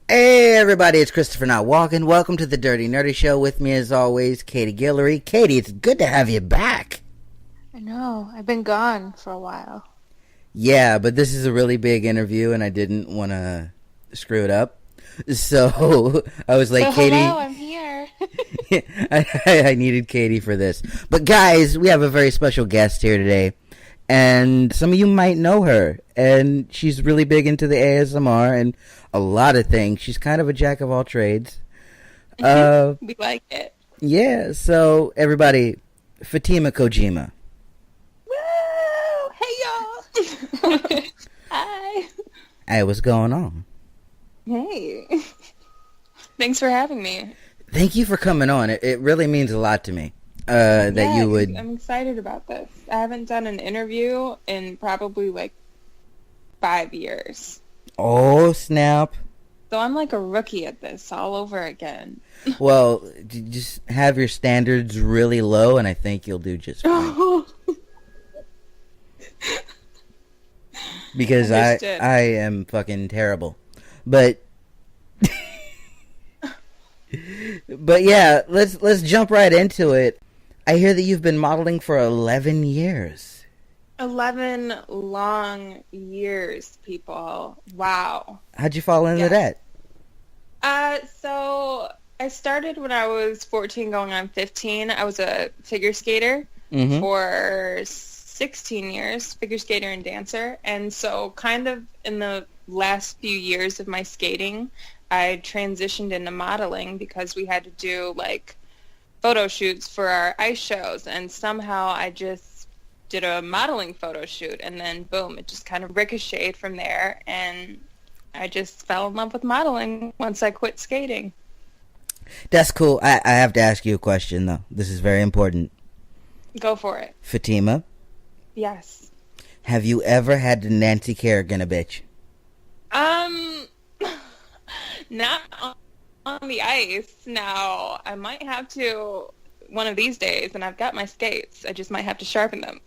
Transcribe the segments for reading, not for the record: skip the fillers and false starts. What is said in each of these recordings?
Hey everybody, it's Christopher Not Walking. Welcome to the Dirty Nerdy Show. With me as always, Katie Guillory. Katie, it's good to have you back. I know. I've been gone for a while. Yeah, but this is a really big interview and I didn't want to screw it up. So I was like, So Katie. hello, I'm here. I needed Katie for this. But guys, we have a very special guest here today. And some of you might know her. And she's really big into the ASMR and a lot of things. She's kind of a jack of all trades. We like it. Yeah, so everybody, Fatima Kojima. Woo! Hey, y'all. Hi. Hey, what's going on? Hey. Thanks for having me. Thank you for coming on. It really means a lot to me that you would... I'm excited about this. I haven't done an interview in probably like 5 years. Oh, snap. So I'm like a rookie at this all over again. Well, just have your standards really low and I think you'll do just fine. Because I am fucking terrible. But but yeah, let's jump right into it. I hear that you've been modeling for 11 years. 11 long years, people. Wow. How'd you fall into that? So I started when I was 14 going on 15. I was a figure skater for 16 years, figure skater and dancer. And so kind of in the last few years of my skating, I transitioned into modeling because we had to do like photo shoots for our ice shows. And somehow I just did a modeling photo shoot and then boom, it just kind of ricocheted from there. And I just fell in love with modeling once I quit skating. That's cool. I have to ask you a question, though. This is very important. Go for it. Fatima? Yes. Have you ever had the Nancy Kerrigan a bitch? Not on the ice. Now, I might have to one of these days, and I've got my skates. I just might have to sharpen them.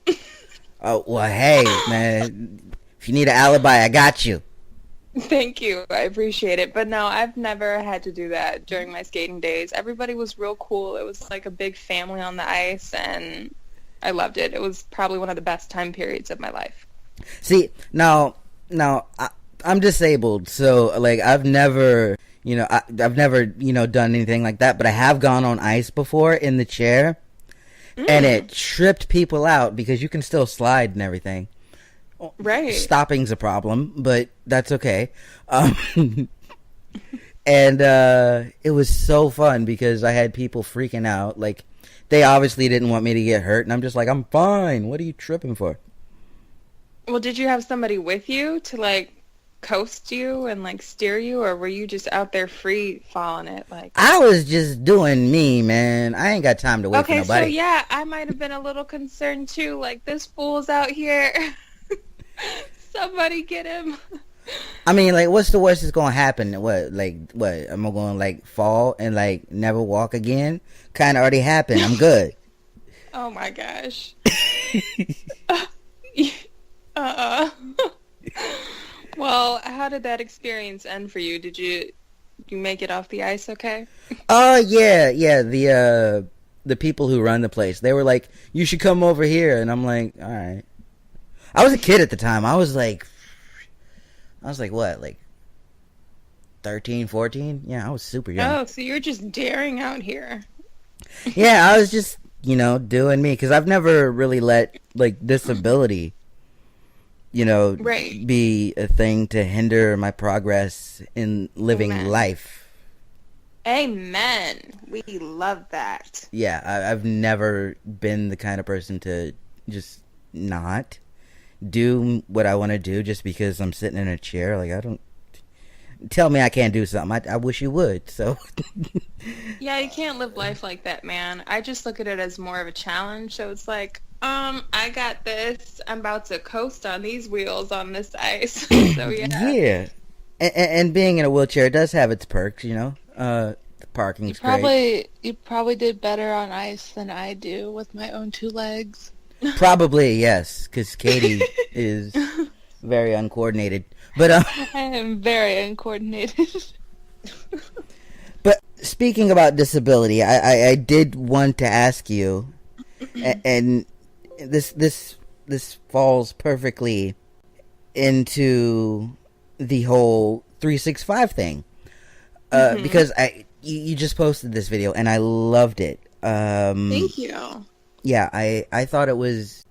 Oh, well, hey, man. If you need an alibi, I got you. Thank you. I appreciate it. But no, I've never had to do that during my skating days. Everybody was real cool. It was like a big family on the ice, and I loved it. It was probably one of the best time periods of my life. See, now, I'm disabled, so, like, I've never, I've never, done anything like that, but I have gone on ice before in the chair, and it tripped people out because you can still slide and everything. Right. Stopping's a problem, but that's okay. And it was so fun because I had people freaking out. Like, they obviously didn't want me to get hurt, and I'm just like, I'm fine. What are you tripping for? Well, did you have somebody with you to, like, coast you and, like, steer you, or were you just out there free falling it? Like, I was just doing me, man. I ain't got time to wait for nobody. Okay, so yeah, I might have been a little concerned, too. Like, this fool's out here. Somebody get him. I mean, like, what's the worst that's gonna happen? What? Am I gonna, like, fall and, like, never walk again? Kind of already happened. I'm good. Oh, my gosh. Well, how did that experience end for you? Did you make it off the ice okay? Yeah. The people who run the place, they were like, you should come over here. And I'm like, all right. I was a kid at the time. I was like what? Like 13, 14? Yeah, I was super young. Oh, so you're just daring out here. Yeah, I was just, doing me. Because I've never really let, like, disability, right, be a thing to hinder my progress in living Amen. Life. Amen. We love that. Yeah, I've never been the kind of person to just not do what I want to do just because I'm sitting in a chair. Like, I don't... Tell me I can't do something. I wish you would, so... Yeah, you can't live life like that, man. I just look at it as more of a challenge. So it's like, I got this. I'm about to coast on these wheels on this ice. So, yeah. Yeah. And being in a wheelchair does have its perks, The parking's great. You probably did better on ice than I do with my own two legs. Probably, yes, because Katie is very uncoordinated. But I am very uncoordinated. But speaking about disability, I did want to ask you, and this falls perfectly into the whole 365 thing, because you just posted this video and I loved it. Thank you. Yeah, I thought it was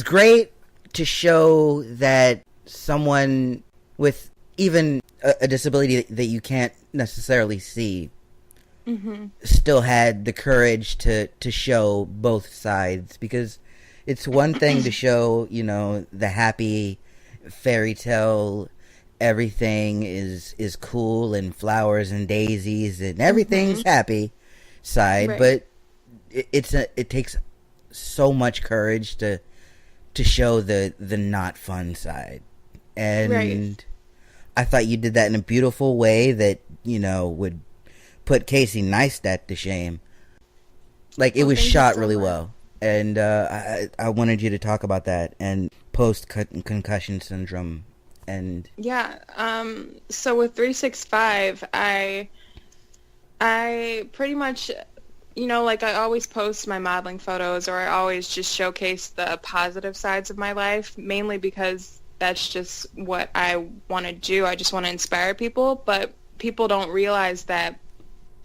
great to show that someone with even a disability that you can't necessarily see still had the courage to show both sides, because it's one thing to show, the happy fairy tale, everything is cool and flowers and daisies and everything's happy side, Right. but it takes so much courage to show the not fun side. And Right. I thought you did that in a beautiful way that, would put Casey Neistat to shame. Like, it was thank you shot so really much. well. And I wanted you to talk about that and post-concussion syndrome. And Yeah. So with 365, I pretty much, like I always post my modeling photos, or I always just showcase the positive sides of my life, mainly because that's just what I want to do. I just want to inspire people, but people don't realize that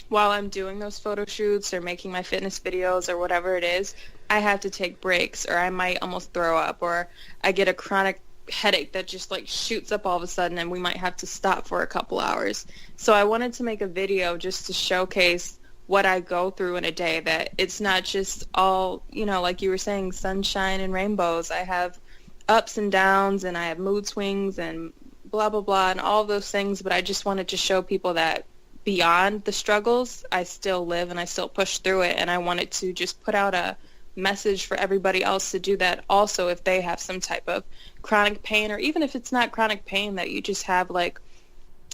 while I'm doing those photo shoots or making my fitness videos or whatever it is, I have to take breaks, or I might almost throw up, or I get a chronic headache that just like shoots up all of a sudden and we might have to stop for a couple hours. So I wanted to make a video just to showcase what I go through in a day, that it's not just all, like you were saying, sunshine and rainbows. I have ups and downs, and I have mood swings and blah, blah, blah, and all those things, but I just wanted to show people that beyond the struggles, I still live and I still push through it, and I wanted to just put out a message for everybody else to do that also if they have some type of chronic pain, or even if it's not chronic pain, that you just have like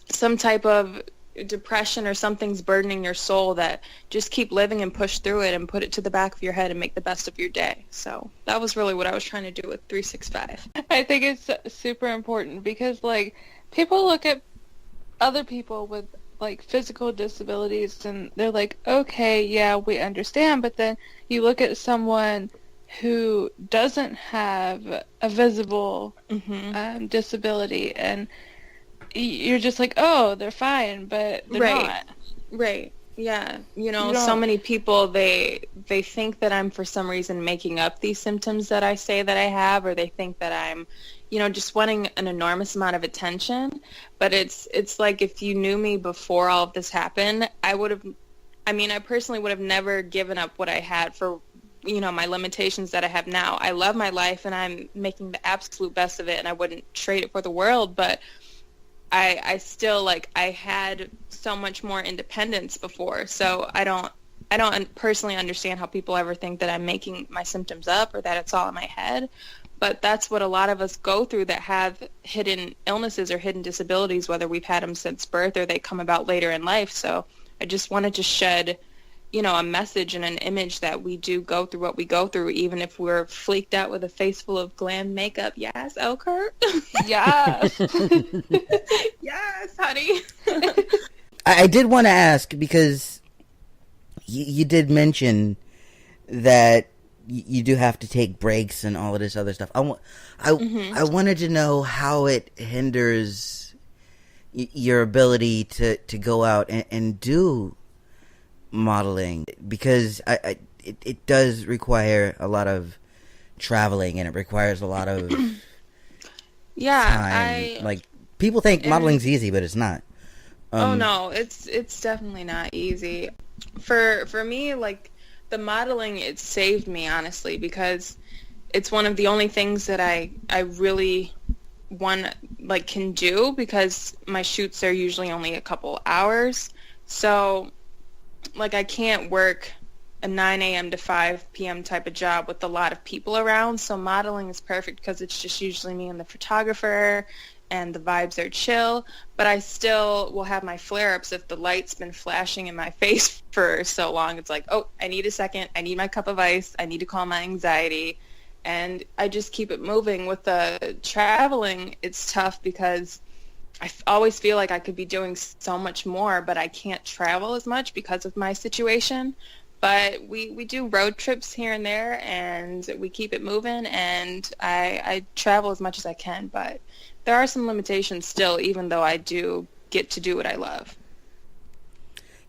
some type of depression or something's burdening your soul, that just keep living and push through it and put it to the back of your head and make the best of your day. So that was really what I was trying to do with 365. I think it's super important because, like, people look at other people with, like, physical disabilities and they're like, okay, yeah, we understand, but then you look at someone who doesn't have a visible disability and you're just like, oh, they're fine, but they're not. Right. Yeah. You So don't- many people, they think that I'm for some reason making up these symptoms that I say that I have, or they think that I'm, just wanting an enormous amount of attention. But it's like, if you knew me before all of this happened, I personally would have never given up what I had for, my limitations that I have now. I love my life and I'm making the absolute best of it, and I wouldn't trade it for the world, but I still, like, I had so much more independence before, so I don't personally understand how people ever think that I'm making my symptoms up or that it's all in my head. But that's what a lot of us go through that have hidden illnesses or hidden disabilities, whether we've had them since birth or they come about later in life. So I just wanted to shed, a message and an image that we do go through what we go through, even if we're fleeked out with a face full of glam makeup. Yes, Kurt? Yes. Yes, honey. I did want to ask, because you did mention that you do have to take breaks and all of this other stuff. I wanted to know how it hinders your ability to go out and do modeling, because it does require a lot of traveling, and it requires a lot of time. Like, people think modeling's easy, but it's not. Oh no, it's definitely not easy. For me, like, the modeling, it saved me, honestly, because it's one of the only things that I really can do, because my shoots are usually only a couple hours. So, like, I can't work a 9 a.m. to 5 p.m. type of job with a lot of people around. So modeling is perfect because it's just usually me and the photographer, and the vibes are chill, but I still will have my flare-ups if the light's been flashing in my face for so long. It's like, oh, I need a second. I need my cup of ice. I need to calm my anxiety. And I just keep it moving. With the traveling, it's tough because always feel like I could be doing so much more, but I can't travel as much because of my situation. But we do road trips here and there, and we keep it moving, and I travel as much as I can. But there are some limitations still, even though I do get to do what I love.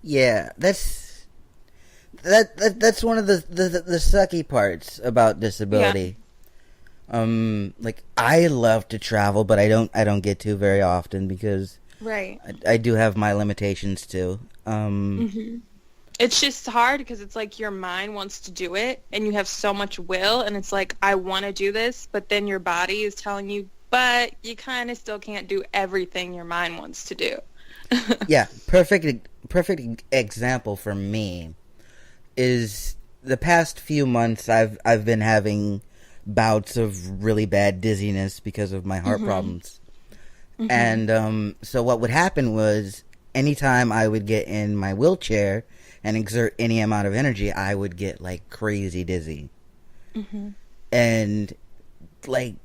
Yeah, that's one of the sucky parts about disability. Like, I love to travel, but I don't get to very often because right. I do have my limitations too. It's just hard because it's like your mind wants to do it and you have so much will, and it's like, I want to do this, but then your body is telling you, but you kind of still can't do everything your mind wants to do. Yeah, perfect example for me is the past few months I've been having bouts of really bad dizziness because of my heart problems. And so what would happen was, anytime I would get in my wheelchair and exert any amount of energy, I would get like crazy dizzy. And like,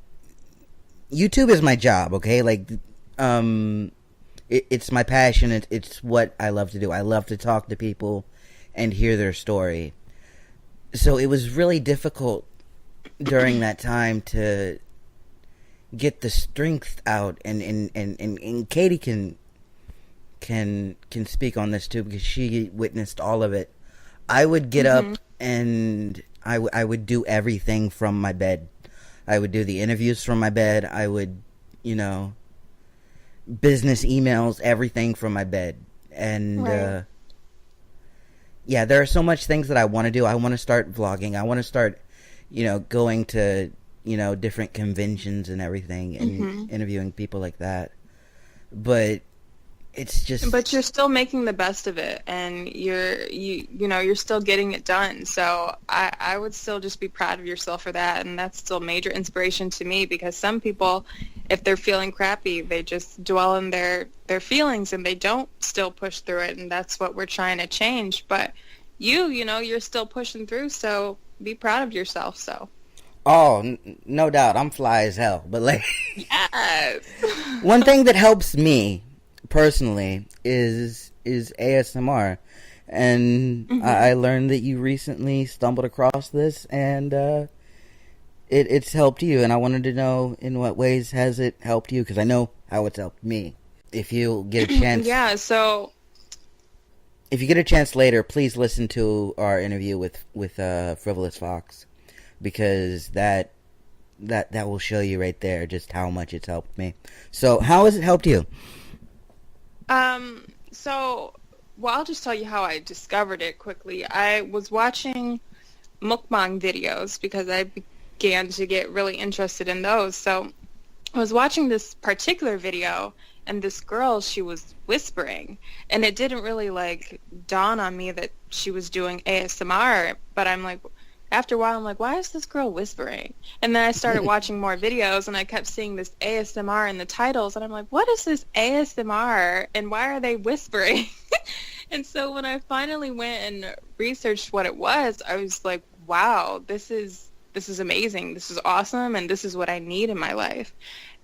YouTube is my job, okay? Like, it's my passion. It's what I love to do. I love to talk to people and hear their story. So it was really difficult during that time to get the strength out, and Katie can speak on this too, because she witnessed all of it. I would get up and I would do everything from my bed. I would do the interviews from my bed. I would, business emails, everything from my bed. And right. Yeah, there are so much things that I want to do. I want to start vlogging. I want to start, going to, different conventions and everything, and interviewing people like that. But it's just... But you're still making the best of it, and you're still getting it done. So I would still just be proud of yourself for that, and that's still major inspiration to me, because some people, if they're feeling crappy, they just dwell in their feelings and they don't still push through it, and that's what we're trying to change. But you're still pushing through, so be proud of yourself. So. Oh, no doubt. I'm fly as hell. But like, yes. One thing that helps me personally is ASMR, and I learned that you recently stumbled across this, and it's helped you, and I wanted to know, in what ways has it helped you, because I know how it's helped me. If you get a chance, yeah. So if you get a chance later, please listen to our interview with Frivolous Fox, because that will show you right there just how much it's helped me. So how has it helped you? I'll just tell you how I discovered it quickly. I was watching mukbang videos because I began to get really interested in those. So I was watching this particular video, and this girl, she was whispering, and it didn't really dawn on me that she was doing ASMR, but after a while, I'm like, why is this girl whispering? And then I started watching more videos, and I kept seeing this ASMR in the titles, and I'm like, what is this ASMR, and why are they whispering? And so when I finally went and researched what it was, I was like, wow, this is amazing. This is awesome, and this is what I need in my life.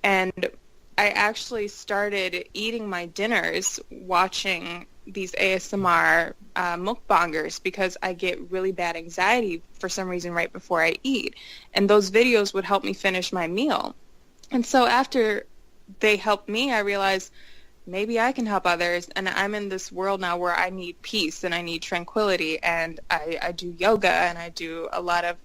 And I actually started eating my dinners watching these ASMR mukbangers, because I get really bad anxiety for some reason right before I eat, and those videos would help me finish my meal. And so after they helped me, I realized maybe I can help others, and I'm in this world now where I need peace and I need tranquility, and I do yoga, and I do a lot of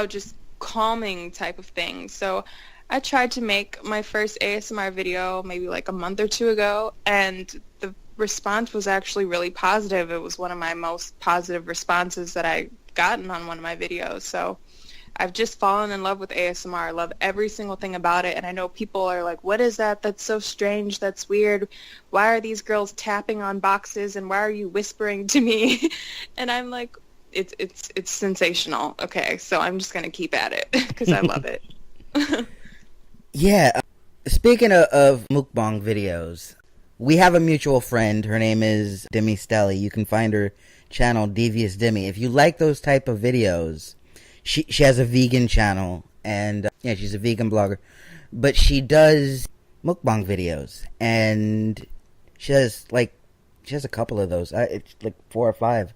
just calming type of things. So I tried to make my first ASMR video maybe a month or two ago, and the response was actually really positive. It was one of my most positive responses that I gotten on one of my videos. So I've just fallen in love with ASMR. I love every single thing about it, and I know people are like, what is that? That's so strange. That's weird. Why are these girls tapping on boxes, and why are you whispering to me? And I'm like, it's sensational. Okay, so I'm just going to keep at it because I love it. Yeah. Speaking of mukbang videos, we have a mutual friend. Her name is Demi Stelly. You can find her channel, Devious Demi. If you like those type of videos, she has a vegan channel, and she's a vegan blogger. But she does mukbang videos, and she has a couple of those. It's like 4 or 5,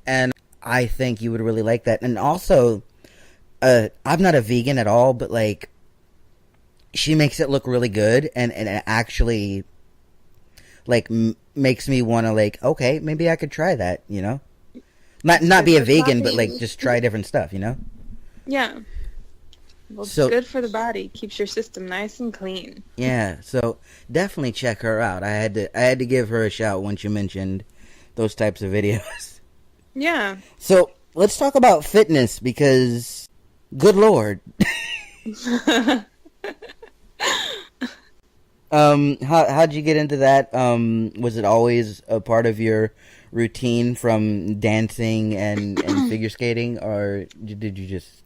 and I think you would really like that. And also, I'm not a vegan at all, but like, she makes it look really good, and it actually like makes me want to like, okay, maybe I could try that, you know? Not be a vegan, but like just try different stuff, you know? Yeah. Well, it's good for the body. Keeps your system nice and clean. Yeah, so definitely check her out. I had to give her a shout once you mentioned those types of videos. Yeah. So let's talk about fitness, because good Lord. How'd you get into that? Was it always a part of your routine from dancing and figure skating, or did you just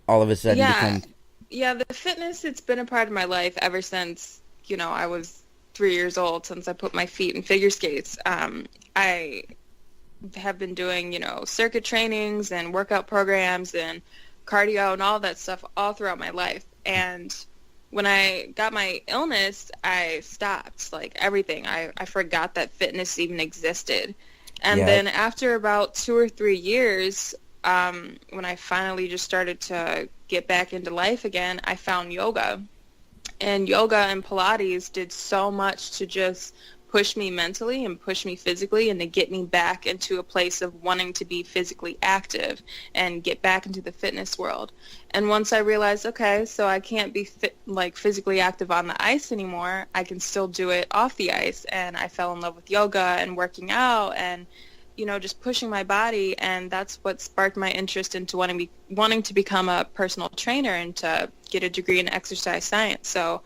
all of a sudden become... Yeah, the fitness, it's been a part of my life ever since, I was 3 years old, since I put my feet in figure skates. I have been doing, circuit trainings and workout programs and cardio and all that stuff all throughout my life. And when I got my illness, I stopped, like, everything. I forgot that fitness even existed. And then after about 2 or 3 years, when I finally just started to get back into life again, I found yoga. And yoga and Pilates did so much to just push me mentally and push me physically, and to get me back into a place of wanting to be physically active and get back into the fitness world. And once I realized, okay, so I can't be physically active on the ice anymore, I can still do it off the ice. And I fell in love with yoga and working out and, just pushing my body. And that's what sparked my interest into wanting to become a personal trainer and to get a degree in exercise science. So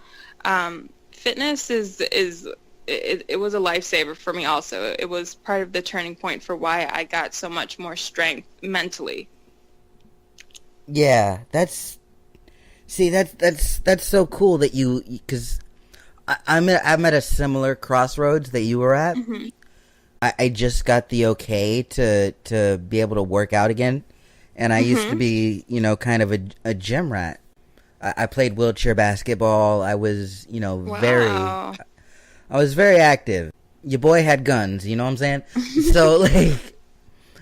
fitness it was a lifesaver for me also. It was part of the turning point for why I got so much more strength mentally. Yeah, that's so cool that you, because I'm at a similar crossroads that you were at. Mm-hmm. I just got the okay to be able to work out again, and I used to be, kind of a gym rat. I played wheelchair basketball. I was, Wow. I was very active. Your boy had guns, you know what I'm saying? So,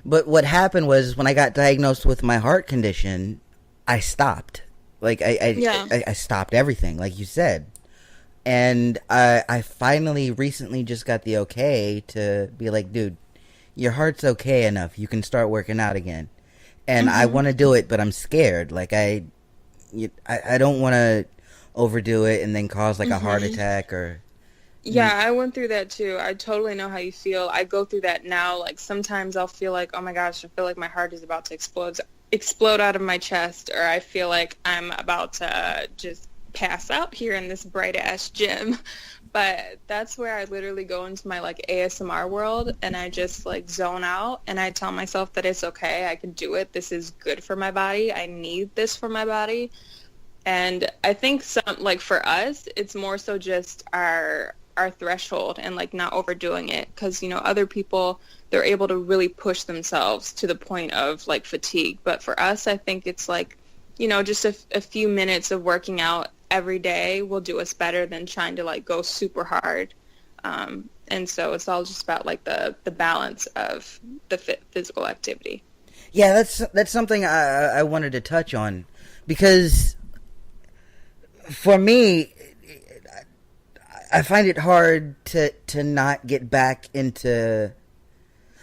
but what happened was, when I got diagnosed with my heart condition, I stopped. I stopped everything, like you said. And I finally recently just got the okay to be like, dude, your heart's okay enough. You can start working out again. And I want to do it, but I'm scared. Like, I don't want to overdo it and then cause a heart attack or... Yeah, I went through that too. I totally know how you feel. I go through that now. Like, sometimes I'll feel like, oh my gosh, I feel like my heart is about to explode out of my chest, or I feel like I'm about to just pass out here in this bright ass gym. But that's where I literally go into my ASMR world, and I just zone out, and I tell myself that it's okay. I can do it. This is good for my body. I need this for my body. And I think for us, it's more so just our threshold and not overdoing it, because other people, they're able to really push themselves to the point of fatigue. But for us, I think it's just a few minutes of working out every day will do us better than trying to go super hard. And so it's all just about the balance of the physical activity. Yeah, that's something I wanted to touch on, because for me, I find it hard to not get back into...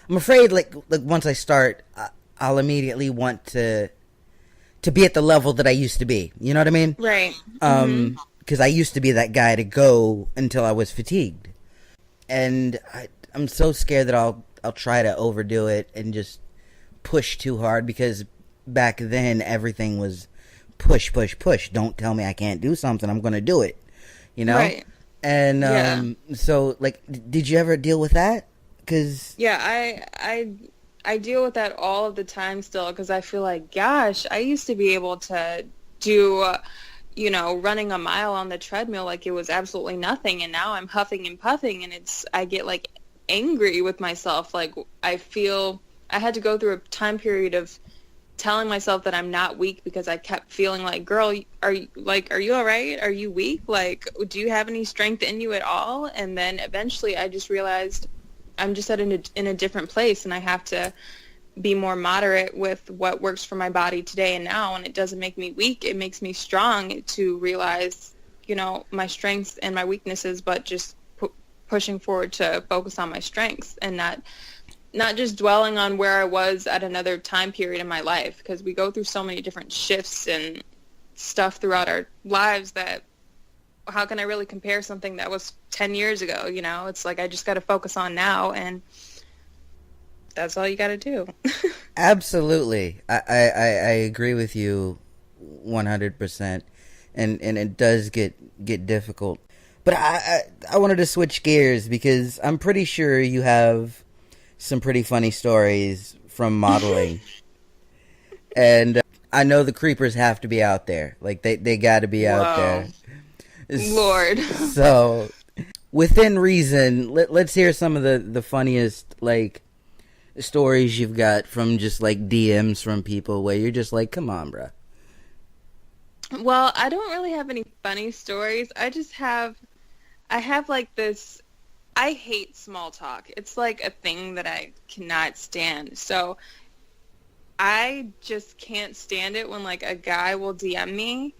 I'm afraid once I start, I'll immediately want to be at the level that I used to be. You know what I mean? Right. Because I used to be that guy to go until I was fatigued. And I'm so scared that I'll try to overdo it and just push too hard, because back then everything was push, push, push. Don't tell me I can't do something. I'm going to do it. You know? Right. And so, did you ever deal with that? Cause... Yeah, I deal with that all of the time still, because I feel like, gosh, I used to be able to do, running a mile on the treadmill like it was absolutely nothing, and now I'm huffing and puffing, and I get angry with myself. I feel I had to go through a time period of telling myself that I'm not weak because I kept feeling like, girl, are you all right? Are you weak? Like, do you have any strength in you at all? And then eventually I just realized I'm just in a different place, and I have to be more moderate with what works for my body today and now. And it doesn't make me weak. It makes me strong to realize, you know, my strengths and my weaknesses, but just pushing forward to focus on my strengths and not just dwelling on where I was at another time period in my life, because we go through so many different shifts and stuff throughout our lives that how can I really compare something that was 10 years ago? You know, it's like I just got to focus on now, and that's all you got to do. Absolutely. I agree with you 100%. And it does get difficult. But I wanted to switch gears because I'm pretty sure you have some pretty funny stories from modeling. And I know the creepers have to be out there. Like, they got to be out there. Lord. So, within reason, let's hear some of the funniest, like, stories you've got from just, like, DMs from people where you're just like, come on, bruh. Well, I don't really have any funny stories. I have like this, I hate small talk. It's like a thing that I cannot stand. So I just can't stand it when like a guy will DM me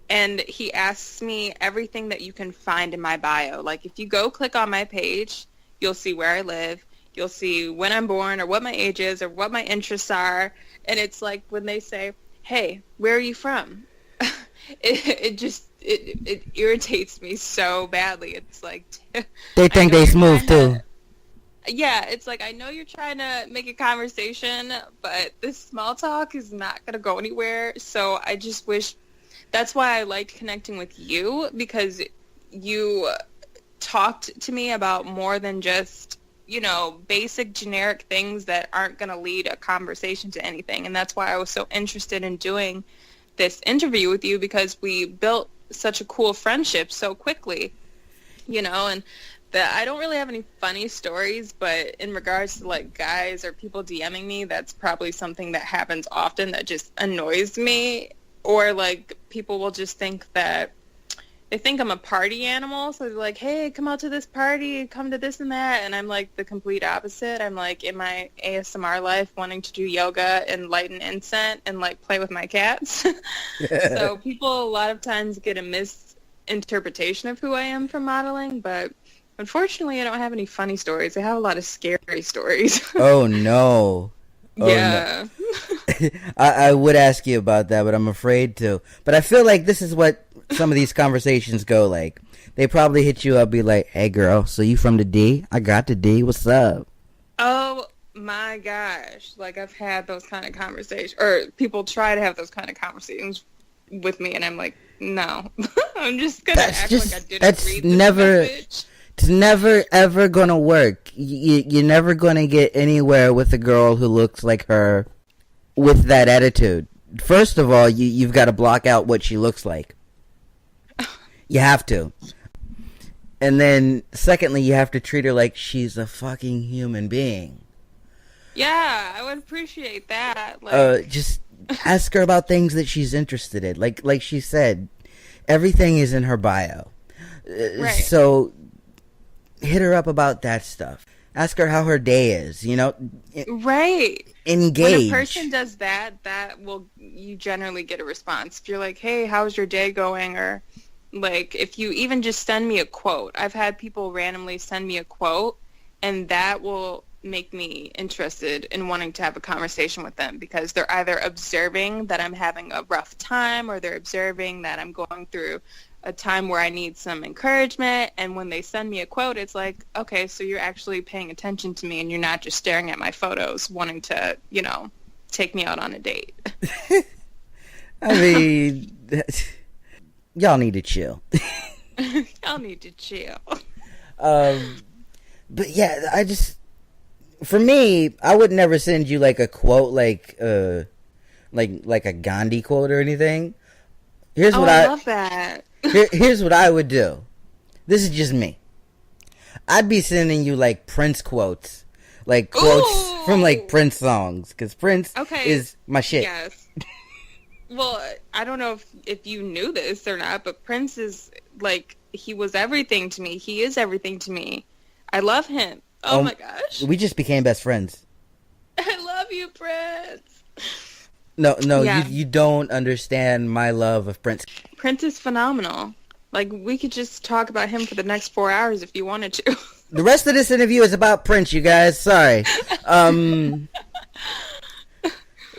and he asks me everything that you can find in my bio. Like if you go click on my page, you'll see where I live. You'll see when I'm born or what my age is or what my interests are. And it's like when they say, hey, where are you from? It irritates me so badly. It's like they think they smooth too. Yeah, it's like I know you're trying to make a conversation, but this small talk is not going to go anywhere. So I just wish that's why I liked connecting with you, because you talked to me about more than just, you know, basic generic things that aren't going to lead a conversation to anything. And that's why I was so interested in doing this interview with you, because we built such a cool friendship so quickly, you know. And that I don't really have any funny stories, but in regards to like guys or people DMing me, that's probably something that happens often that just annoys me. Or like people will just think that they think I'm a party animal, so they're like, hey, come out to this party, come to this and that, and I'm like the complete opposite. I'm like in my ASMR life wanting to do yoga and light an incense and like play with my cats. So people a lot of times get a misinterpretation of who I am from modeling, but unfortunately I don't have any funny stories. I have a lot of scary stories. Oh no. Oh, yeah. No. I would ask you about that, but I'm afraid to. But I feel like this is what some of these conversations go like. They probably hit you up, be like, hey girl, so you from the D? I got the D, what's up? Oh my gosh. Like I've had those kind of conversations, or people try to have those kind of conversations with me, and I'm like, no. I'm just gonna act like I didn't read this message. It's never ever gonna work. You're never gonna get anywhere with a girl who looks like her with that attitude. First of all, you've got to block out what she looks like. You have to. And then, secondly, you have to treat her like she's a fucking human being. Yeah, I would appreciate that. Like, just ask her about things that she's interested in. Like she said, everything is in her bio. Right. So, hit her up about that stuff. Ask her how her day is, you know? Right. Engage. When a person does that you generally get a response. If you're like, hey, how's your day going? Or, like, if you even just send me a quote. I've had people randomly send me a quote, and that will make me interested in wanting to have a conversation with them, because they're either observing that I'm having a rough time, or they're observing that I'm going through a time where I need some encouragement. And when they send me a quote, it's like, okay, so you're actually paying attention to me, and you're not just staring at my photos wanting to, you know, take me out on a date. I mean, y'all need to chill. Y'all need to chill. But yeah, for me, I would never send you like a quote like a Gandhi quote or anything. Here's what I love that. Here's what I would do. This is just me. I'd be sending you like Prince quotes. like quotes from like Prince songs, because Prince is my shit. Yes. Well, I don't know if you knew this or not, but Prince is like, he was everything to me. He is everything to me. I love him. Oh my gosh. We just became best friends. I love you, Prince. No, you don't understand my love of Prince. Prince is phenomenal. Like, we could just talk about him for the next 4 hours if you wanted to. The rest of this interview is about Prince, you guys. Sorry.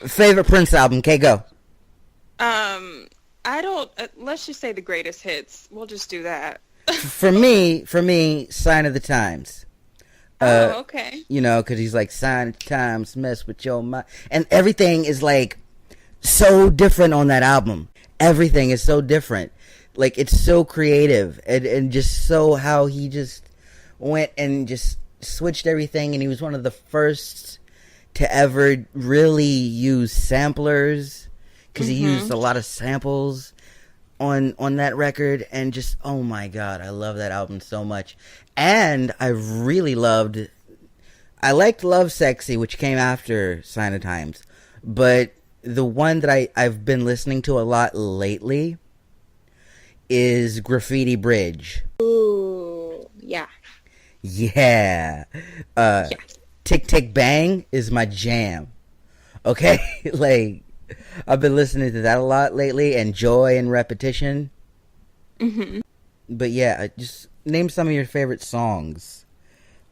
Favorite Prince album? Okay, go. I don't. Let's just say the greatest hits. We'll just do that. For me, Sign of the Times. Okay. You know, because he's like, Sign of the Times, mess with your mind, and everything is like so different on that album. Everything is so different. Like, it's so creative, and just so how he just went and just switched everything, and he was one of the first to ever really use samplers, because he used a lot of samples on that record, and just, oh my god, I love that album so much. And I liked Love Sexy, which came after Sign of Times, but the one that I've been listening to a lot lately is Graffiti Bridge. Ooh, yeah. Yeah. Tick Tick Bang is my jam. Okay? Like, I've been listening to that a lot lately, and Joy and Repetition. But yeah, just name some of your favorite songs.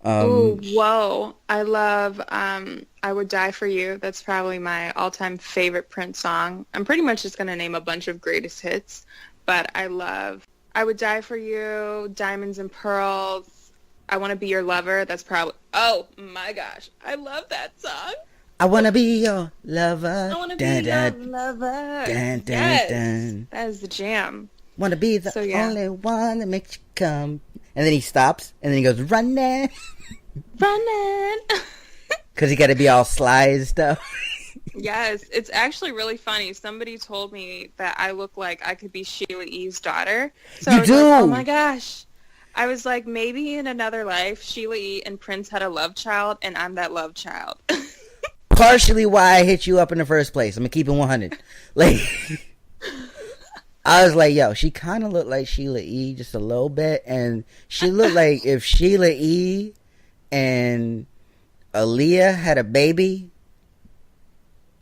Whoa. I love I Would Die For You. That's probably my all-time favorite Prince song. I'm pretty much just going to name a bunch of greatest hits, but I love I Would Die For You, Diamonds and Pearls, I Want to Be Your Lover. That's probably, oh my gosh, I love that song. I want to be your lover. I want to be your lover. Yes, that is the jam. Want to be the only one that makes you come. And then he stops, and then he goes, running. Running. Because he got to be all sly and stuff. Yes, it's actually really funny. Somebody told me that I look like I could be Sheila E.'s daughter. So you do? Like, oh my gosh. I was like, maybe in another life, Sheila E. and Prince had a love child, and I'm that love child. Partially why I hit you up in the first place. I'm going to keep it 100. Like, I was like, yo, she kind of looked like Sheila E. just a little bit, and she looked like if Sheila E. and Aaliyah had a baby.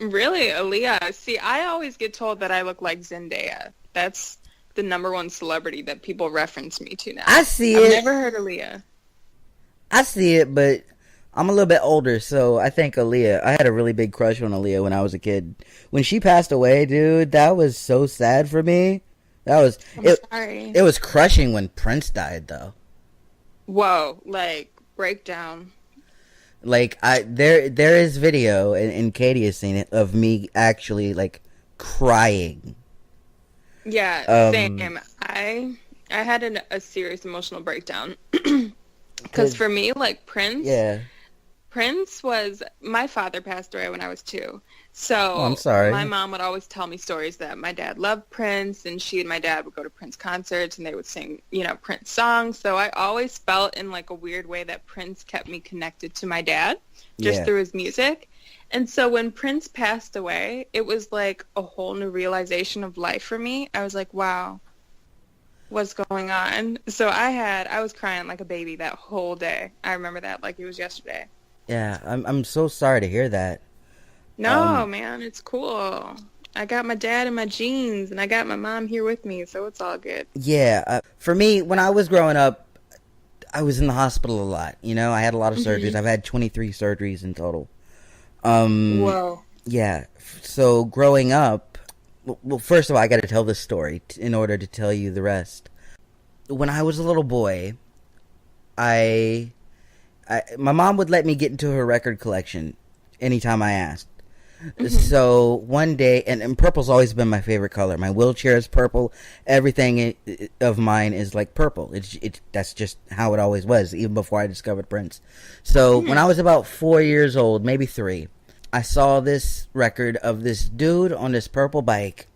Really? Aaliyah? See, I always get told that I look like Zendaya. That's the number one celebrity that people reference me to now. I see I've it. never heard Aaliyah. I see it, but I'm a little bit older, so I think Aaliyah. I had a really big crush on Aaliyah when I was a kid. When she passed away, dude, that was so sad for me. I'm sorry. It was crushing when Prince died, though. Whoa, like, breakdown. Like, there is video, and Katie has seen it, of me actually, like, crying. Yeah, same. I had a serious emotional breakdown. Because for me, like, Prince was, my father passed away when I was 2. So I'm sorry. My mom would always tell me stories that my dad loved Prince, and she and my dad would go to Prince concerts, and they would sing, Prince songs. So I always felt in like a weird way that Prince kept me connected to my dad just through his music. And so when Prince passed away, it was like a whole new realization of life for me. I was like, wow, what's going on? So I was crying like a baby that whole day. I remember that like it was yesterday. Yeah, I'm so sorry to hear that. No, man, it's cool. I got my dad in my jeans, and I got my mom here with me, so it's all good. Yeah, for me, when I was growing up, I was in the hospital a lot. I had a lot of surgeries. I've had 23 surgeries in total. Whoa. Yeah, so growing up, well, first of all, I got to tell this story in order to tell you the rest. When I was a little boy, my mom would let me get into her record collection anytime I asked. So one day, and purple's always been my favorite color. My wheelchair is purple. Everything of mine is like purple. That's just how it always was, even before I discovered Prince. So when I was about 4 years old, maybe 3, I saw this record of this dude on this purple bike.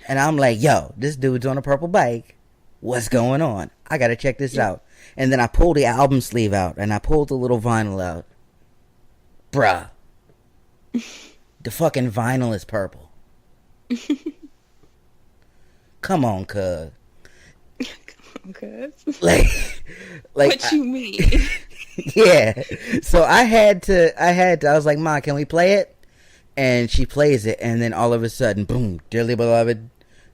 And I'm like, yo, this dude's on a purple bike. What's going on? I gotta check this out. And then I pulled the album sleeve out, and I pulled the little vinyl out. Bruh. The fucking vinyl is purple. Come on, cuz. Like what you mean? Yeah. So I was like, Ma, can we play it? And she plays it, and then all of a sudden, boom, dearly beloved.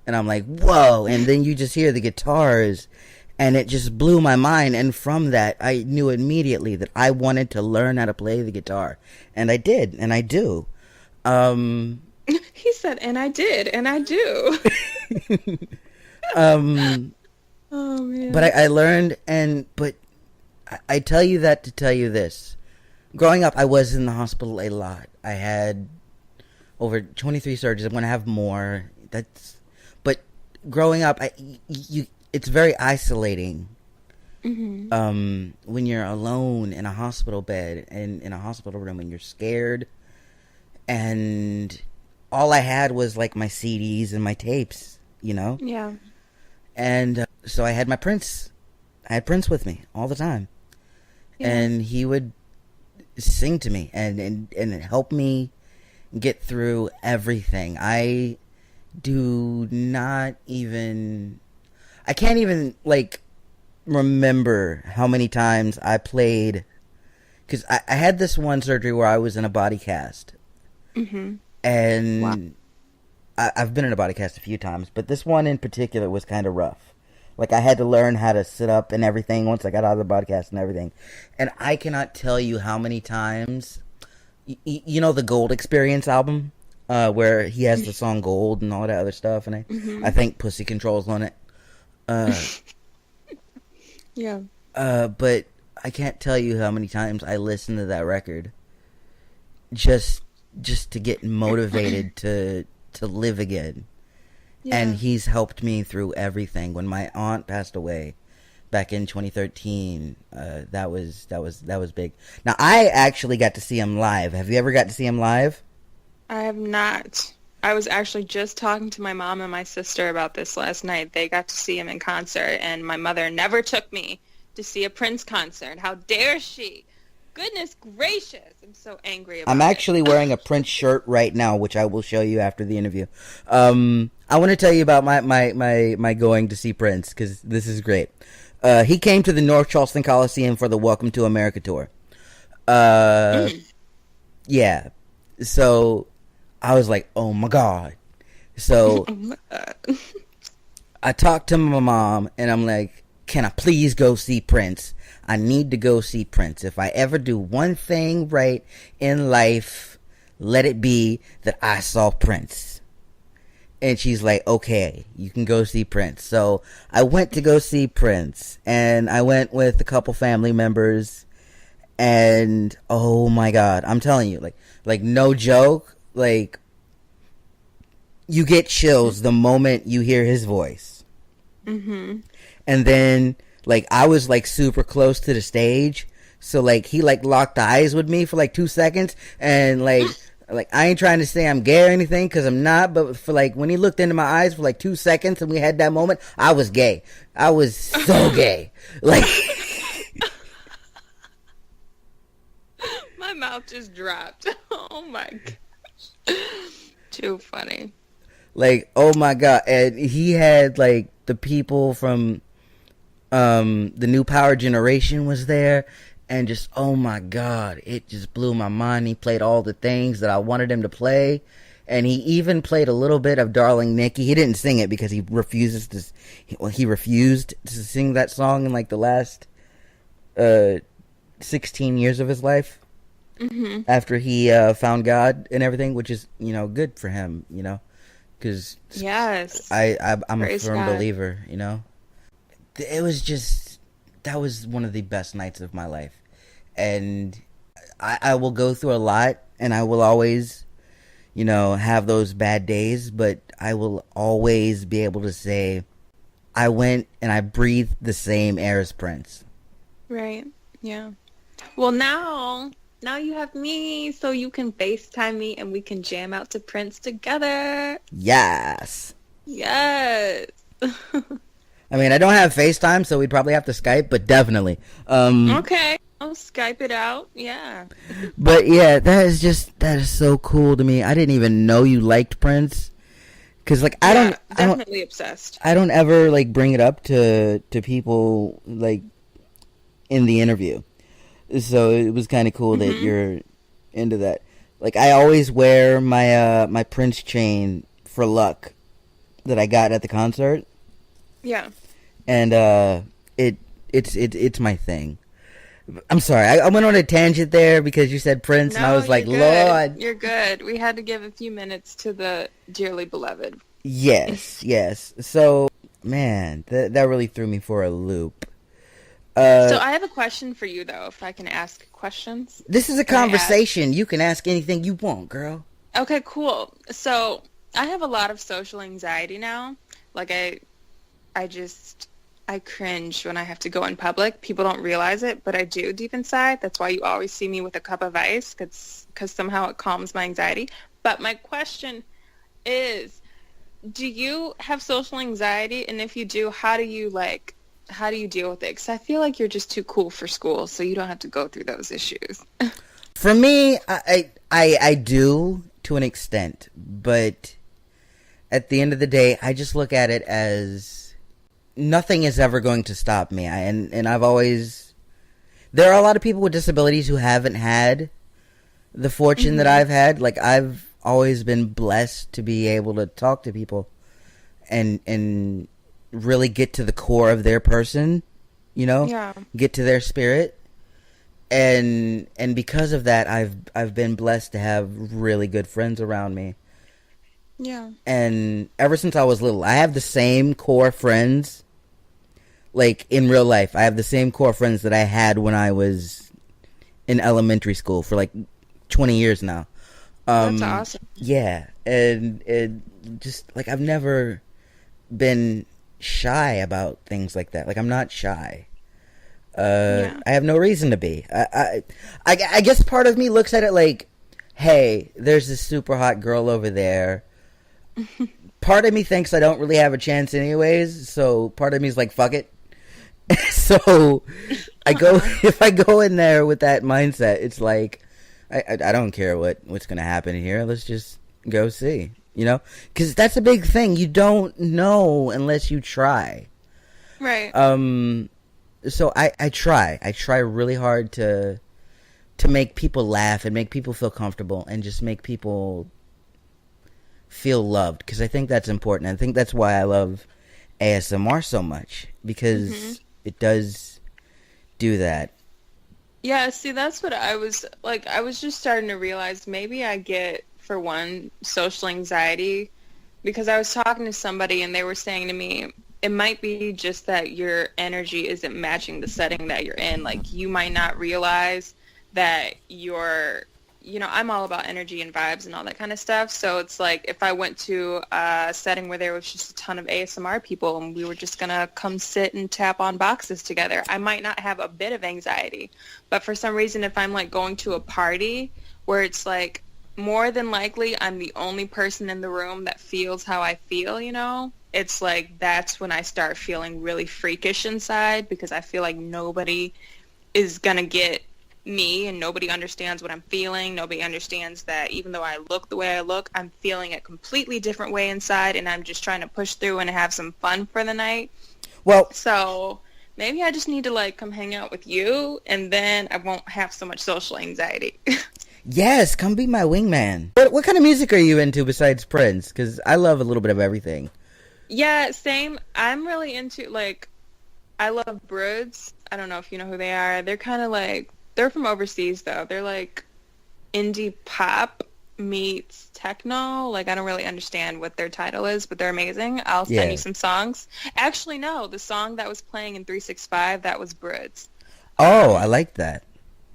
And I'm like, whoa. And then you just hear the guitars, and it just blew my mind. And from that, I knew immediately that I wanted to learn how to play the guitar. And I did, and I do. He said, and I did, and I do. Oh, man. But I learned, but I tell you that to tell you this. Growing up, I was in the hospital a lot. I had over 23 surgeries. I'm going to have more. But growing up, it's very isolating. Mm-hmm. When you're alone in a hospital bed and in a hospital room and you're scared, and all I had was like my CDs and my tapes, you know? Yeah. And so I had my Prince. I had Prince with me all the time. Yeah. And he would sing to me and help me get through everything. I can't even like remember how many times I played, because I had this one surgery where I was in a body cast. Mm-hmm. And wow. I've been in a body cast a few times, but this one in particular was kind of rough. Like, I had to learn how to sit up and everything once I got out of the body cast and everything. And I cannot tell you how many times, you know the Gold Experience album, where he has the song Gold and all that other stuff, and I think Pussy Control's on it. Yeah. But I can't tell you how many times I listened to that record just to get motivated to live again. Yeah. And he's helped me through everything. When my aunt passed away back in 2013, that was big. Now, I actually got to see him live. Have you ever got to see him live? I have not. I was actually just talking to my mom and my sister about this last night. They got to see him in concert, and my mother never took me to see a Prince concert. How dare she? Goodness gracious. I'm so angry about it. I'm actually wearing a Prince shirt right now, which I will show you after the interview. I want to tell you about my going to see Prince, because this is great. He came to the North Charleston Coliseum for the Welcome to America tour. Yeah. So I was like, oh my God. So I talked to my mom, and I'm like, can I please go see Prince? I need to go see Prince. If I ever do one thing right in life, let it be that I saw Prince. And she's like, okay, you can go see Prince. So I went to go see Prince, and I went with a couple family members, and oh my God, I'm telling you, like no joke, like you get chills the moment you hear his voice. Mm-hmm. And then, like, I was, like, super close to the stage, so, like, he, like, locked eyes with me for, like, 2 seconds, and, like, I ain't trying to say I'm gay or anything, because I'm not, but for, like, when he looked into my eyes for, like, 2 seconds, and we had that moment, I was gay. I was so gay. Like... My mouth just dropped. Oh, my gosh. Too funny. Like, oh, my God. And he had, like, the people from... the new Power Generation was there, and just, oh my God, it just blew my mind. He played all the things that I wanted him to play, and he even played a little bit of Darling Nikki. He didn't sing it because he refused to sing that song in like the last 16 years of his life. Mm-hmm. After he found God and everything, which is, you know, good for him, you know, because yes, I'm Praise a firm God. believer, you know. It was just, that was one of the best nights of my life. And I will go through a lot, and I will always, you know, have those bad days, but I will always be able to say, I went and I breathed the same air as Prince. Right, yeah. Well, now you have me, so you can FaceTime me, and we can jam out to Prince together. Yes. Yes. I mean, I don't have FaceTime, so we'd probably have to Skype, but definitely. Okay, I'll Skype it out. Yeah. But yeah, that is so cool to me. I didn't even know you liked Prince, because like definitely obsessed. I don't ever like bring it up to people like in the interview, so it was kind of cool that you're into that. Like I always wear my my Prince chain for luck that I got at the concert. Yeah. And it's my thing. I'm sorry, I went on a tangent there because you said Prince, and I was like, Lord. You're good. We had to give a few minutes to the dearly beloved. Yes, yes. So, man, that really threw me for a loop. So I have a question for you, though, if I can ask questions. This is a conversation. You can ask anything you want, girl. Okay, cool. So I have a lot of social anxiety now. Like I cringe when I have to go in public. People don't realize it, but I do deep inside. That's why you always see me with a cup of ice, because somehow it calms my anxiety. But my question is, do you have social anxiety? And if you do, how do you deal with it? Because I feel like you're just too cool for school, so you don't have to go through those issues. For me, I do to an extent, but at the end of the day, I just look at it as nothing is ever going to stop me. And I've always... There are a lot of people with disabilities who haven't had the fortune that I've had. Like, I've always been blessed to be able to talk to people and really get to the core of their person, you know? Yeah. Get to their spirit. And because of that, I've been blessed to have really good friends around me. Yeah. And ever since I was little, I have the same core friends. Like, in real life, I have the same core friends that I had when I was in elementary school for, like, 20 years now. That's awesome. Yeah. And just, like, I've never been shy about things like that. Like, I'm not shy. I have no reason to be. I guess part of me looks at it like, hey, there's this super hot girl over there. Part of me thinks I don't really have a chance anyways, so part of me is like, fuck it. So if I go in there with that mindset, it's like, I don't care what's going to happen here. Let's just go see, you know? Because that's a big thing. You don't know unless you try. Right. So I try really hard to make people laugh and make people feel comfortable and just make people feel loved, because I think that's important. I think that's why I love ASMR so much, because it does do that. Yeah, see, that's what I was just starting to realize maybe I get, for one, social anxiety, because I was talking to somebody and they were saying to me, it might be just that your energy isn't matching the setting that you're in. Like, you might not realize that you're, I'm all about energy and vibes and all that kind of stuff. So it's like, if I went to a setting where there was just a ton of ASMR people and we were just going to come sit and tap on boxes together, I might not have a bit of anxiety. But for some reason, if I'm like going to a party where it's like, more than likely I'm the only person in the room that feels how I feel, it's like, that's when I start feeling really freakish inside, because I feel like nobody is going to get me and nobody understands what I'm feeling. Nobody understands that even though I look the way I look, I'm feeling a completely different way inside, and I'm just trying to push through and have some fun for the night. Well, so maybe I just need to like come hang out with you, and then I won't have so much social anxiety. Yes, come be my wingman. What kind of music are you into besides Prince? Because I love a little bit of everything. Yeah, same. I'm really into, like, I love Broods. I don't know if you know who they are. They're kind of like, they're from overseas, though. They're like indie pop meets techno. Like, I don't really understand what their title is, but they're amazing. I'll send you some songs. Actually, no, the song that was playing in 365, that was Broods. Oh, I like that.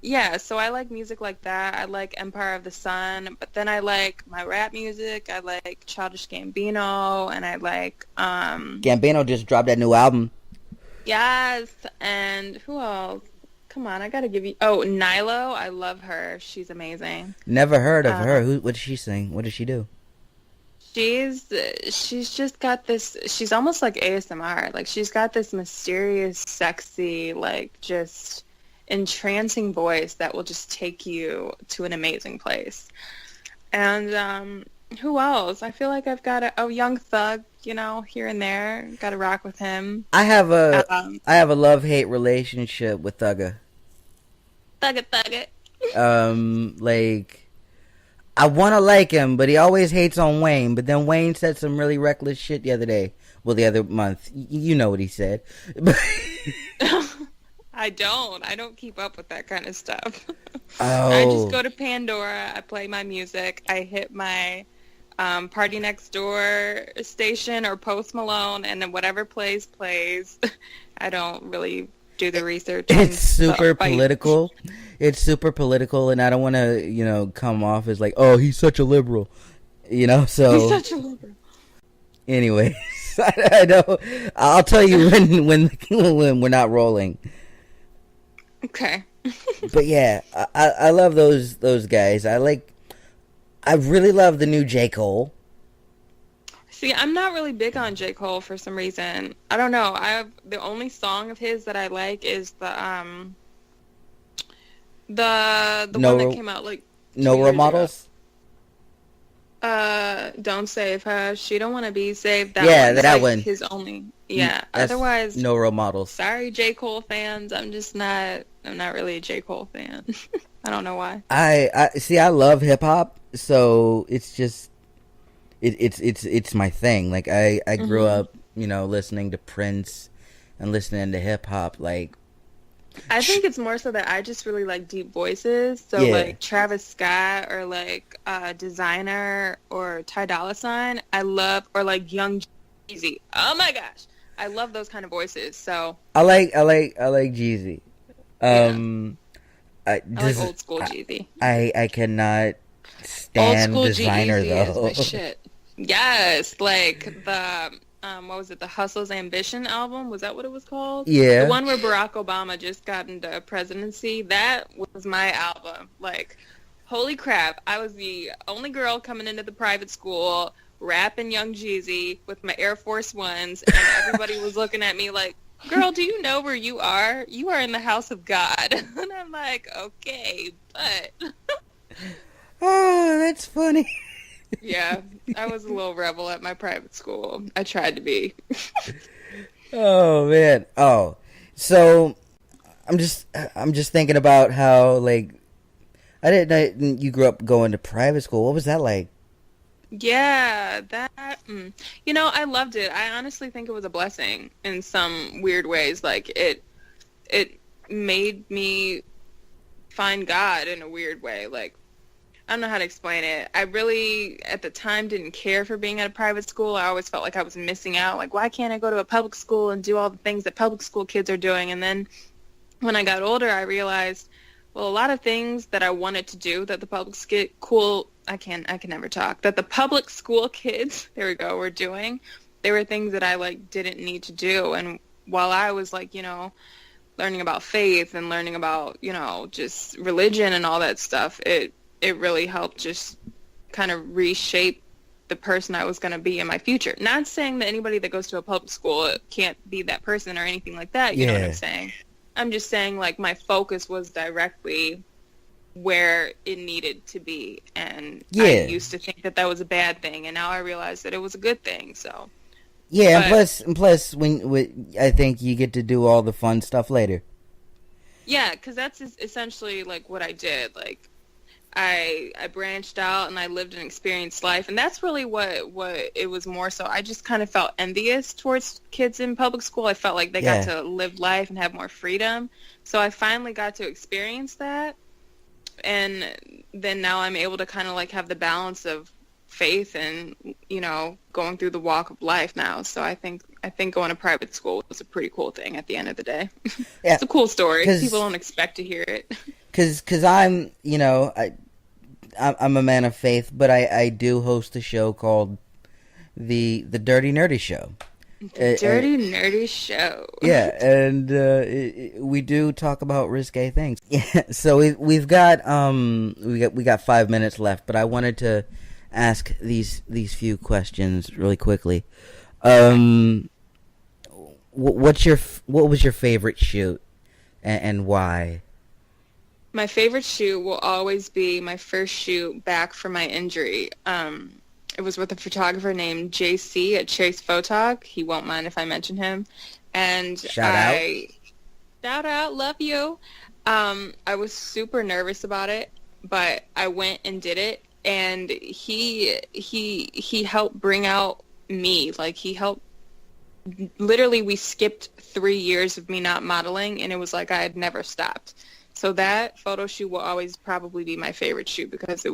Yeah, so I like music like that. I like Empire of the Sun, but then I like my rap music. I like Childish Gambino, and I like... Gambino just dropped that new album. Yes, and who else? Come on, I gotta give you... Oh, Nilo, I love her. She's amazing. Never heard of her. What does she sing? What does she do? she's just got this, she's almost like ASMR. Like, she's got this mysterious, sexy, like, just entrancing voice that will just take you to an amazing place. And who else? I feel like I've got a Young Thug, you know, here and there. Got to rock with him. I have a love-hate relationship with Thugger. Thugger. Like, I want to like him, but he always hates on Wayne. But then Wayne said some really reckless shit the other day. Well, the other month. You know what he said. I don't keep up with that kind of stuff. Oh. I just go to Pandora, I play my music, I hit my Party Next Door station or Post Malone, and then whatever plays. I don't really do the research. It's super political. It's super political, and I don't want to, you know, come off as like, oh, he's such a liberal, you know. So he's such a liberal. Anyways, I know. I'll tell you when we're not rolling. Okay. But yeah, I love those guys. I really love the new J. Cole. See, I'm not really big on J. Cole for some reason. I don't know. The only song of his that I like is the one that came out like No Role Models. Don't Save Her. She Don't Want to Be Saved. That like one. His only. Yeah. Otherwise, No Role Models. Sorry, J. Cole fans. I'm not really a J. Cole fan. I don't know why. I see. I love hip hop, so it's just. It's my thing. Like I grew up, you know, listening to Prince and listening to hip hop. Like, I think it's more so that I just really like deep voices. So like Travis Scott or like Designer or Ty Dolla $ign. I love, or like Young Jeezy. Oh my gosh, I love those kind of voices. So I like Jeezy. I like old school Jeezy. I cannot stand old school Designer Jeezy though. Is my shit. Yes, like the what was it? The Hustle's Ambition album? Was that what it was called? Yeah, the one where Barack Obama just got into presidency. That was my album. Like, holy crap! I was the only girl coming into the private school rapping Young Jeezy with my Air Force Ones, and everybody was looking at me like, "Girl, do you know where you are? You are in the house of God." And I'm like, "Okay, but." Oh, that's funny. Yeah, I was a little rebel at my private school. I tried to be. Oh man. Oh, so I'm just thinking about how, like, I didn't know you grew up going to private school. What was that like? Yeah, you know, I loved it. I honestly think it was a blessing in some weird ways. Like, it made me find God in a weird way. Like, I don't know how to explain it. I really, at the time, didn't care for being at a private school. I always felt like I was missing out. Like, why can't I go to a public school and do all the things that public school kids are doing? And then when I got older, I realized, well, a lot of things that I wanted to do that the public school, I can never talk, that the public school kids, there we go, were doing, they were things that I, like, didn't need to do. And while I was, like, you know, learning about faith and learning about, you know, just religion and all that stuff, it really helped just kind of reshape the person I was going to be in my future. Not saying that anybody that goes to a public school can't be that person or anything like that. You know what I'm saying? I'm just saying, like, my focus was directly where it needed to be. And I used to think that was a bad thing. And now I realize that it was a good thing. So. Yeah, and plus, when I think you get to do all the fun stuff later. Yeah, because that's essentially, like, what I did. Like, I branched out and I lived an experienced life, and that's really what it was more so. I just kind of felt envious towards kids in public school. I felt like they got to live life and have more freedom. So I finally got to experience that, and then now I'm able to kind of like have the balance of faith and, you know, going through the walk of life now. So I think going to private school was a pretty cool thing at the end of the day. Yeah. It's a cool story. People don't expect to hear it. Because I'm, you know, I'm a man of faith, but I do host a show called the Dirty Nerdy Show. Dirty Nerdy Show. Yeah, and we do talk about risque things. Yeah, so we got 5 minutes left, but I wanted to ask these few questions really quickly. What was your favorite shoot, and why? My favorite shoot will always be my first shoot back from my injury. It was with a photographer named JC at Chase Photog. He won't mind if I mention him. And Shout out, love you. I was super nervous about it, but I went and did it, and he helped bring out me. Like, he helped. Literally, we skipped 3 years of me not modeling, and it was like I had never stopped. So that photo shoot will always probably be my favorite shoot, because it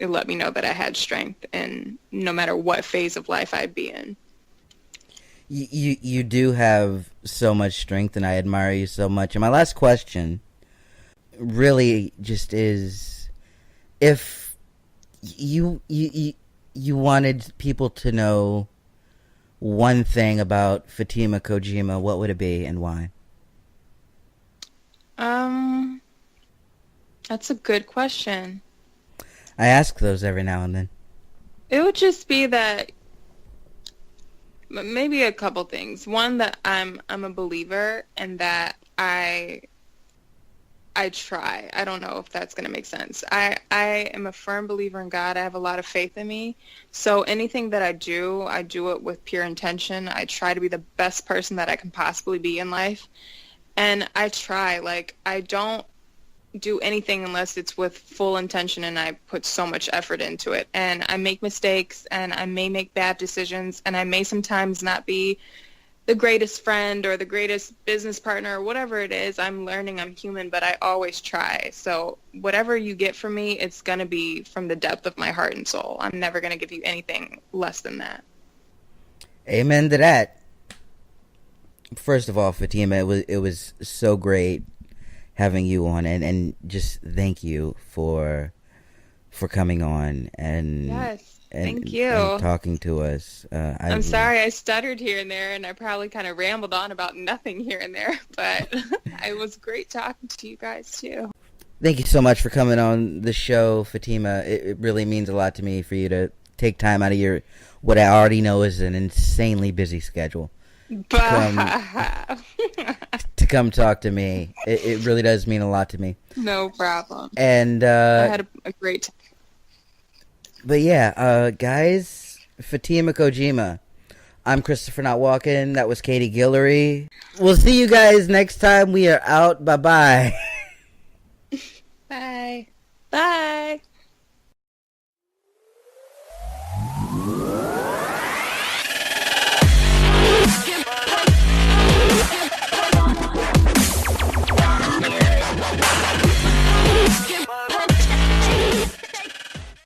let me know that I had strength, and no matter what phase of life I'd be in. You do have so much strength, and I admire you so much. And my last question really just is, if you wanted people to know one thing about Fatima Kojima, what would it be, and why? That's a good question. I ask those every now and then. It would just be that, maybe a couple things. One, that I'm a believer, and that I try. I don't know if that's going to make sense. I am a firm believer in God. I have a lot of faith in me. So anything that I do it with pure intention. I try to be the best person that I can possibly be in life. And I try. Like, I don't do anything unless it's with full intention, and I put so much effort into it. And I make mistakes, and I may make bad decisions, and I may sometimes not be the greatest friend or the greatest business partner or whatever it is. I'm learning, I'm human, but I always try. So whatever you get from me, it's going to be from the depth of my heart and soul. I'm never going to give you anything less than that. Amen to that. First of all, Fatima, it was so great having you on, and just thank you for coming on and yes, thank you, and talking to us. I'm sorry I stuttered here and there, and I probably kind of rambled on about nothing here and there, but it was great talking to you guys too. Thank you so much for coming on the show, Fatima. It really means a lot to me for you to take time out of your, what I already know is an insanely busy schedule, to come talk to me. It really does mean a lot to me. No problem. And I had a great time. But yeah, guys, Fatima Kojima. I'm Christopher Not Walking. That was Katie Guillory. We'll see you guys next time. We are out. Bye-bye. Bye. Bye.